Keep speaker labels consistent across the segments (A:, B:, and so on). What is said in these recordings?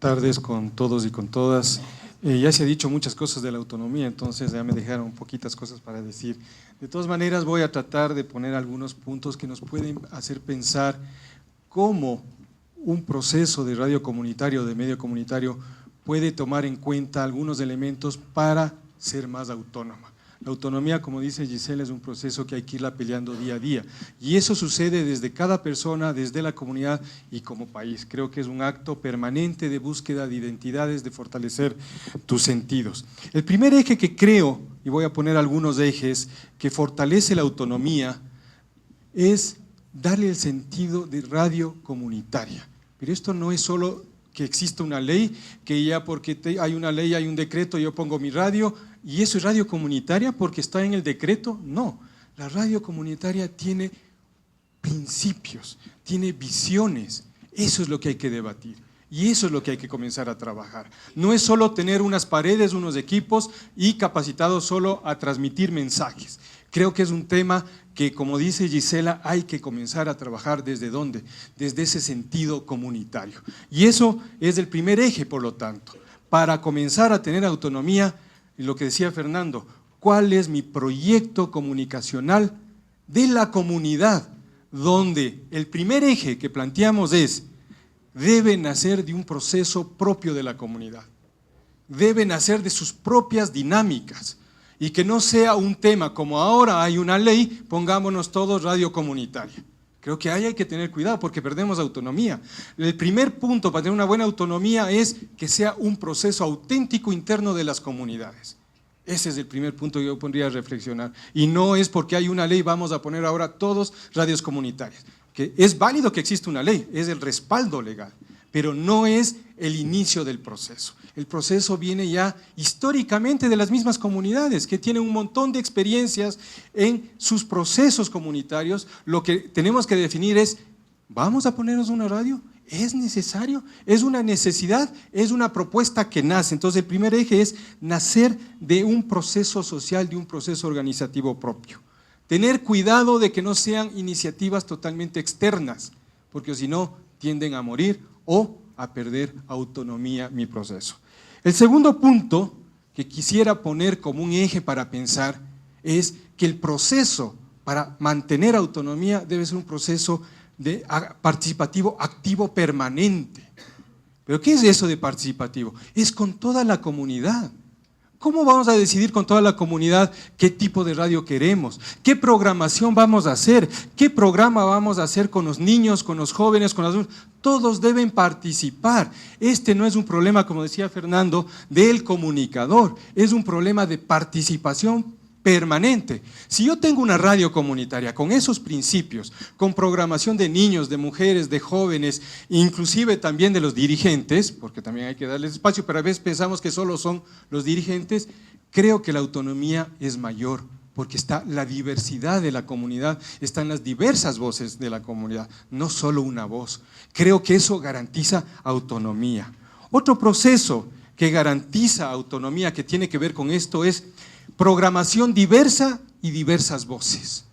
A: tardes con todos y con todas. Ya se ha dicho muchas cosas de la autonomía, entonces ya me dejaron poquitas cosas para decir. De todas maneras voy a tratar de poner algunos puntos que nos pueden hacer pensar cómo un proceso de radio comunitario, de medio comunitario, puede tomar en cuenta algunos elementos para ser más autónoma. La autonomía, como dice Gisela, es un proceso que hay que irla peleando día a día, y eso sucede desde cada persona, desde la comunidad y como país. Creo que es un acto permanente de búsqueda de identidades, de fortalecer tus sentidos. El primer eje que creo, y voy a poner algunos ejes, que fortalece la autonomía, es darle el sentido de radio comunitaria. Pero esto no es solo que exista una ley, que ya porque hay una ley, hay un decreto, yo pongo mi radio, y eso es radio comunitaria porque está en el decreto. No, la radio comunitaria tiene principios, tiene visiones, eso es lo que hay que debatir. Y eso es lo que hay que comenzar a trabajar. No es solo tener unas paredes, unos equipos y capacitados solo a transmitir mensajes. Creo que es un tema que, como dice Gisela, hay que comenzar a trabajar ¿desde dónde? Desde ese sentido comunitario. Y eso es el primer eje, por lo tanto. Para comenzar a tener autonomía, y lo que decía Fernando, ¿cuál es mi proyecto comunicacional de la comunidad? Donde el primer eje que planteamos es, debe nacer de un proceso propio de la comunidad, debe nacer de sus propias dinámicas y que no sea un tema como ahora hay una ley, pongámonos todos radio comunitaria. Creo que ahí hay que tener cuidado porque perdemos autonomía. El primer punto para tener una buena autonomía es que sea un proceso auténtico interno de las comunidades. Ese es el primer punto que yo pondría a reflexionar. Y no es porque hay una ley, vamos a poner ahora todos radios comunitarias. Que es válido que exista una ley, es el respaldo legal, pero no es el inicio del proceso. El proceso viene ya históricamente de las mismas comunidades que tienen un montón de experiencias en sus procesos comunitarios. Lo que tenemos que definir es, ¿vamos a ponernos una radio? ¿Es necesario? ¿Es una necesidad? ¿Es una propuesta que nace? Entonces el primer eje es nacer de un proceso social, de un proceso organizativo propio. Tener cuidado de que no sean iniciativas totalmente externas, porque si no tienden a morir o a perder autonomía mi proceso. El segundo punto que quisiera poner como un eje para pensar es que el proceso para mantener autonomía debe ser un proceso participativo activo permanente. ¿Pero qué es eso de participativo? Es con toda la comunidad. ¿Cómo vamos a decidir con toda la comunidad qué tipo de radio queremos? ¿Qué programación vamos a hacer? ¿Qué programa vamos a hacer con los niños, con los jóvenes, con los adultos? Todos deben participar. Este no es un problema, como decía Fernando, del comunicador, es un problema de participación permanente. Si yo tengo una radio comunitaria con esos principios, con programación de niños, de mujeres, de jóvenes, inclusive también de los dirigentes, porque también hay que darles espacio, pero a veces pensamos que solo son los dirigentes, creo que la autonomía es mayor, porque está la diversidad de la comunidad, están las diversas voces de la comunidad, no solo una voz. Creo que eso garantiza autonomía. Otro proceso que garantiza autonomía que tiene que ver con esto es programación diversa y diversas voces.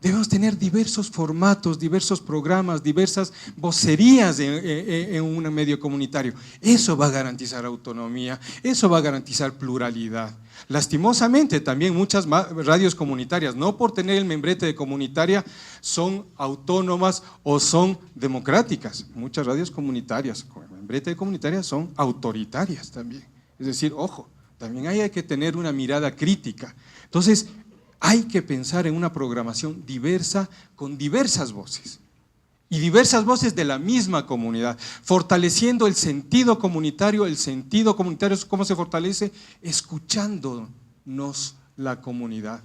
A: Debemos tener diversos formatos, diversos programas, diversas vocerías en un medio comunitario. Eso va a garantizar autonomía, eso va a garantizar pluralidad. Lastimosamente también muchas radios comunitarias, no por tener el membrete de comunitaria, son autónomas o son democráticas. Muchas radios comunitarias con el membrete de comunitaria son autoritarias también. Es decir, ojo, también hay que tener una mirada crítica. Entonces, hay que pensar en una programación diversa con diversas voces y diversas voces de la misma comunidad, fortaleciendo el sentido comunitario. El sentido comunitario, ¿cómo se fortalece? Escuchándonos la comunidad,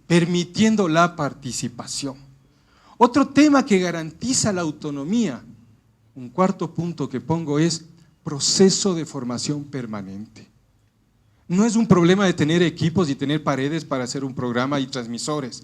A: permitiendo la participación. Otro tema que garantiza la autonomía, un cuarto punto que pongo es proceso de formación permanente. No es un problema de tener equipos y tener paredes para hacer un programa y transmisores,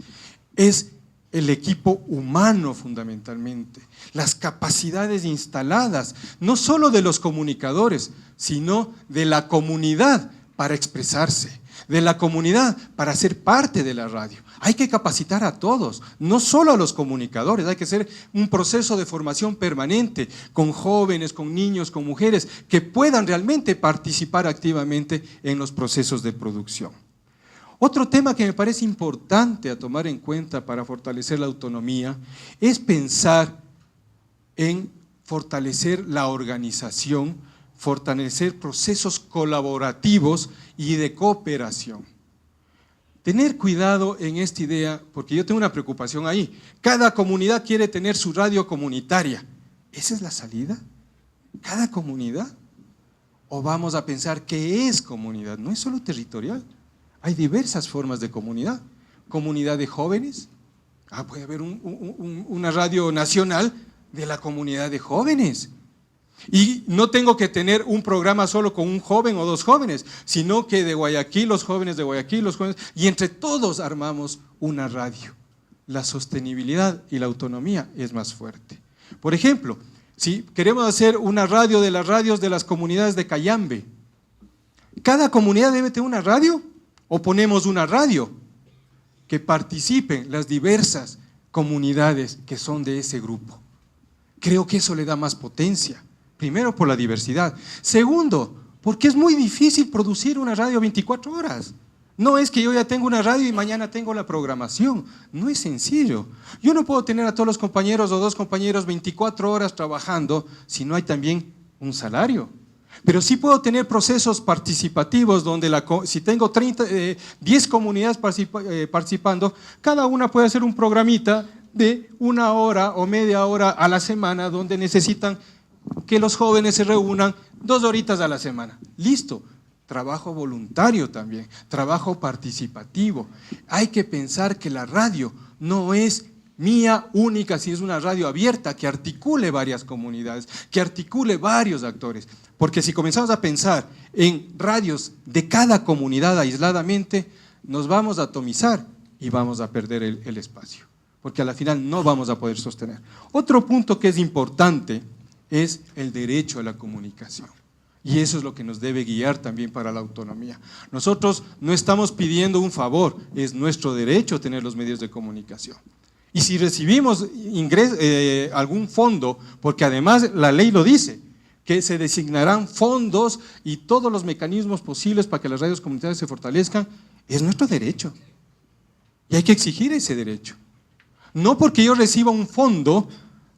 A: es el equipo humano fundamentalmente, las capacidades instaladas, no solo de los comunicadores, sino de la comunidad para expresarse, de la comunidad para ser parte de la radio. Hay que capacitar a todos, no solo a los comunicadores, hay que hacer un proceso de formación permanente con jóvenes, con niños, con mujeres, que puedan realmente participar activamente en los procesos de producción. Otro tema que me parece importante a tomar en cuenta para fortalecer la autonomía es pensar en fortalecer la organización, fortalecer procesos colaborativos y de cooperación. Tener cuidado en esta idea, porque yo tengo una preocupación ahí. Cada comunidad quiere tener su radio comunitaria. ¿Esa es la salida? ¿Cada comunidad? ¿O vamos a pensar qué es comunidad? No es solo territorial. Hay diversas formas de comunidad. Comunidad de jóvenes. Puede haber una radio nacional de la comunidad de jóvenes. Y no tengo que tener un programa solo con un joven o dos jóvenes, sino que de Guayaquil, los jóvenes de Guayaquil, los jóvenes, y entre todos armamos una radio. La sostenibilidad y la autonomía es más fuerte. Por ejemplo, si queremos hacer una radio de las radios de las comunidades de Cayambe, ¿cada comunidad debe tener una radio? ¿O ponemos una radio que participen las diversas comunidades que son de ese grupo? Creo que eso le da más potencia. Primero, por la diversidad. Segundo, porque es muy difícil producir una radio 24 horas. No es que yo ya tengo una radio y mañana tengo la programación. No es sencillo. Yo no puedo tener a todos los compañeros o dos compañeros 24 horas trabajando si no hay también un salario. Pero sí puedo tener procesos participativos donde si tengo 10 comunidades participando, cada una puede hacer un programita de 1 hora o media hora a la semana donde necesitan que los jóvenes se reúnan 2 horitas a la semana. Listo. Trabajo voluntario también, trabajo participativo. Hay que pensar que la radio no es mía única, si es una radio abierta, que articule varias comunidades, que articule varios actores. Porque si comenzamos a pensar en radios de cada comunidad aisladamente, nos vamos a atomizar y vamos a perder el espacio. Porque a la final no vamos a poder sostener. Otro punto que es importante es el derecho a la comunicación. Y eso es lo que nos debe guiar también para la autonomía. Nosotros no estamos pidiendo un favor, es nuestro derecho tener los medios de comunicación. Y si recibimos algún fondo, porque además la ley lo dice, que se designarán fondos y todos los mecanismos posibles para que las radios comunitarias se fortalezcan, es nuestro derecho. Y hay que exigir ese derecho. No porque yo reciba un fondo,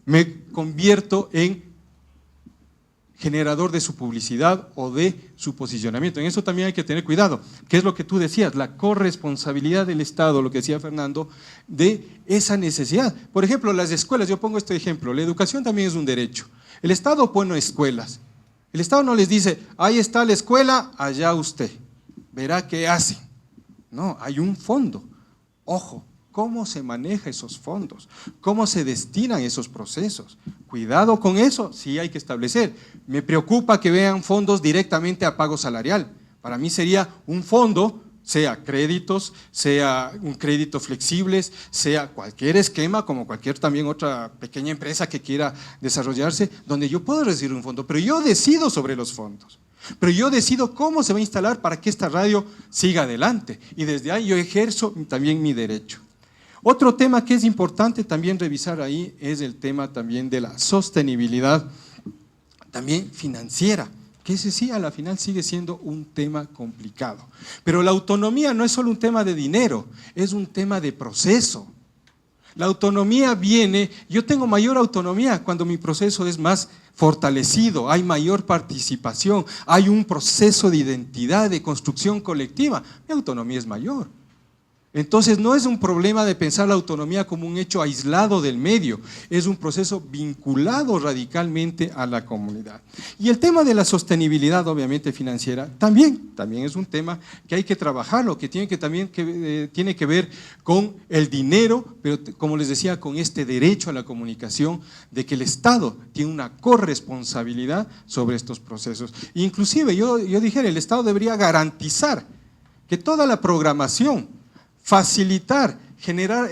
A: me convierto en generador de su publicidad o de su posicionamiento. En eso también hay que tener cuidado, que es lo que tú decías, la corresponsabilidad del Estado, lo que decía Fernando, de esa necesidad. Por ejemplo, las escuelas, yo pongo este ejemplo, la educación también es un derecho. El Estado pone escuelas. El Estado no les dice, ahí está la escuela, allá usted, verá qué hace. No, hay un fondo. Ojo, ¿cómo se maneja esos fondos? ¿Cómo se destinan esos procesos? Cuidado con eso, sí hay que establecer. Me preocupa que vean fondos directamente a pago salarial. Para mí sería un fondo, sea créditos, sea un crédito flexibles, sea cualquier esquema, como cualquier también otra pequeña empresa que quiera desarrollarse, donde yo puedo recibir un fondo, pero yo decido sobre los fondos. Pero yo decido cómo se va a instalar para que esta radio siga adelante. Y desde ahí yo ejerzo también mi derecho. Otro tema que es importante también revisar ahí es el tema también de la sostenibilidad, también financiera, que ese sí a la final sigue siendo un tema complicado. Pero la autonomía no es solo un tema de dinero, es un tema de proceso. La autonomía viene, yo tengo mayor autonomía cuando mi proceso es más fortalecido, hay mayor participación, hay un proceso de identidad, de construcción colectiva, mi autonomía es mayor. Entonces no es un problema de pensar la autonomía como un hecho aislado del medio, es un proceso vinculado radicalmente a la comunidad. Y el tema de la sostenibilidad obviamente financiera también es un tema que hay que trabajarlo, que tiene que ver con el dinero, pero como les decía, con este derecho a la comunicación, de que el Estado tiene una corresponsabilidad sobre estos procesos. Inclusive yo dijera, el Estado debería garantizar que toda la programación, facilitar, generar,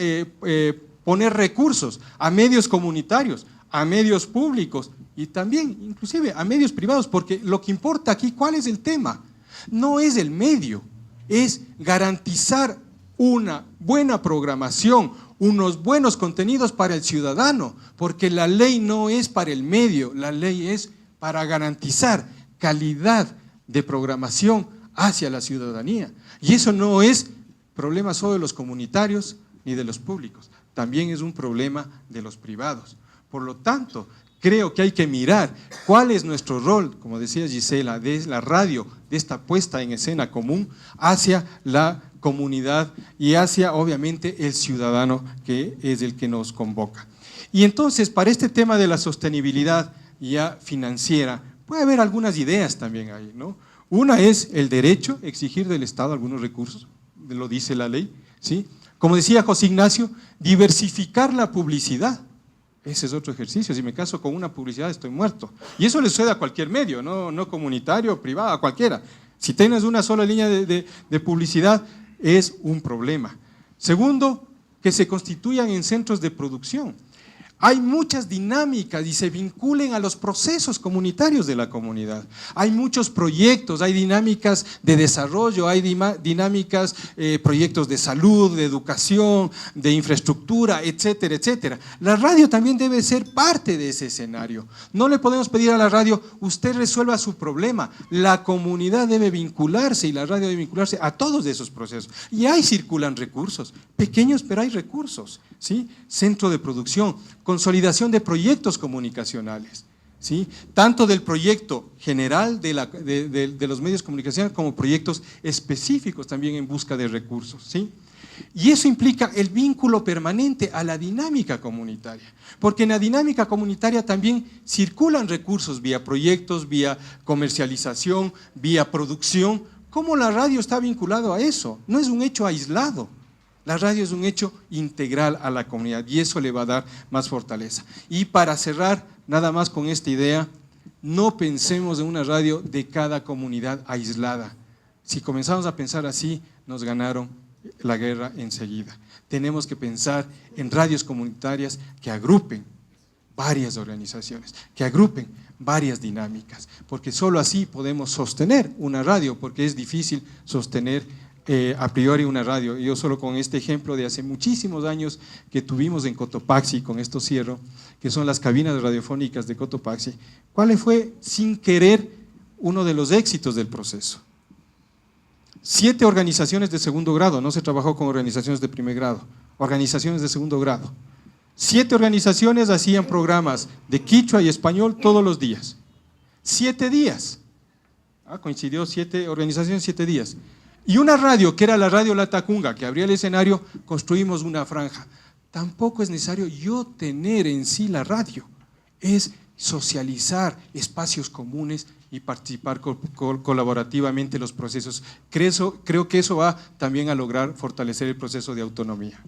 A: poner recursos a medios comunitarios, a medios públicos y también inclusive a medios privados, porque lo que importa aquí, ¿cuál es el tema? No es el medio, es garantizar una buena programación, unos buenos contenidos para el ciudadano, porque la ley no es para el medio, la ley es para garantizar calidad de programación hacia la ciudadanía. Y eso no es problema solo de los comunitarios ni de los públicos, también es un problema de los privados. Por lo tanto, creo que hay que mirar cuál es nuestro rol, como decía Gisela, de la radio, de esta puesta en escena común hacia la comunidad y hacia, obviamente, el ciudadano que es el que nos convoca. Y entonces, para este tema de la sostenibilidad ya financiera, puede haber algunas ideas también ahí, ¿no? Una es el derecho, exigir del Estado algunos recursos, lo dice la ley, ¿sí? Como decía José Ignacio, diversificar la publicidad. Ese es otro ejercicio, si me caso con una publicidad estoy muerto. Y eso le sucede a cualquier medio, no comunitario, privado, a cualquiera. Si tienes una sola línea de publicidad, es un problema. Segundo, que se constituyan en centros de producción. Hay muchas dinámicas y se vinculen a los procesos comunitarios de la comunidad. Hay muchos proyectos, hay dinámicas de desarrollo, hay dinámicas, proyectos de salud, de educación, de infraestructura, etcétera, etcétera. La radio también debe ser parte de ese escenario. No le podemos pedir a la radio, usted resuelva su problema. La comunidad debe vincularse y la radio debe vincularse a todos esos procesos. Y ahí circulan recursos, pequeños pero hay recursos, ¿sí? Centro de producción, consolidación de proyectos comunicacionales, ¿sí? Tanto del proyecto general de los medios de comunicación como proyectos específicos también en busca de recursos, ¿sí? Y eso implica el vínculo permanente a la dinámica comunitaria, porque en la dinámica comunitaria también circulan recursos vía proyectos, vía comercialización, vía producción. ¿Cómo la radio está vinculado a eso? No es un hecho aislado. La radio es un hecho integral a la comunidad y eso le va a dar más fortaleza. Y para cerrar, nada más con esta idea, no pensemos en una radio de cada comunidad aislada. Si comenzamos a pensar así, nos ganaron la guerra enseguida. Tenemos que pensar en radios comunitarias que agrupen varias organizaciones, que agrupen varias dinámicas, porque solo así podemos sostener una radio, porque es difícil sostener a priori una radio. Yo solo con este ejemplo de hace muchísimos años que tuvimos en Cotopaxi, con esto cierro, que son las cabinas radiofónicas de Cotopaxi, ¿cuál fue sin querer uno de los éxitos del proceso? 7 organizaciones de segundo grado, no se trabajó con organizaciones de primer grado, organizaciones de segundo grado. 7 organizaciones hacían programas de quichua y español todos los días. 7 días. Coincidió 7 organizaciones, 7 días. Y una radio, que era la radio Latacunga, que abría el escenario, construimos una franja. Tampoco es necesario yo tener en sí la radio, es socializar espacios comunes y participar colaborativamente en los procesos. Creo que eso va también a lograr fortalecer el proceso de autonomía.